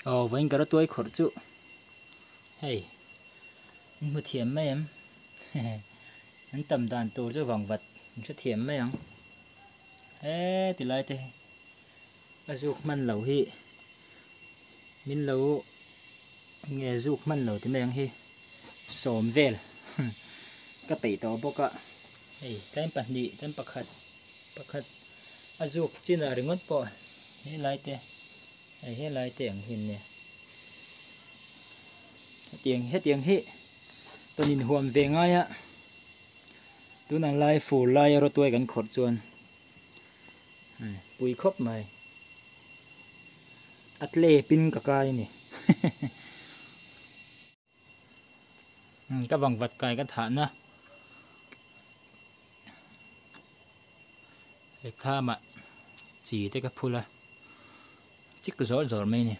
Vánh cả tôi khổ chú. Hey, một thiểm mấy em. Hắn tầm đàn tổ cho vòng vật, cho thiểm mấy em. Ê, thì lại thế. Dục man lẩu hi. Min lẩu nghe dục man lẩu thì mấy em hi. Xồm về. Cái tẩy tổ bốc ạ. Hey, cái bạc nị, cái bạc khát. Dục trên là ngót bỏ. Hết lại thế. Hết lại thế ảnh hình nè. Hết tiếng hết. Tôi nhìn huồm về ngay á. Tôi nàng lai phủ lai rồi tôi gắn khổ chuồn. Bùi khóc mày. Át lê pin cả cái nè. Cái vòng vật cài cái thản á. Để tha mà. Chỉ tới cái phù là. Chích cái gió gió mày nè.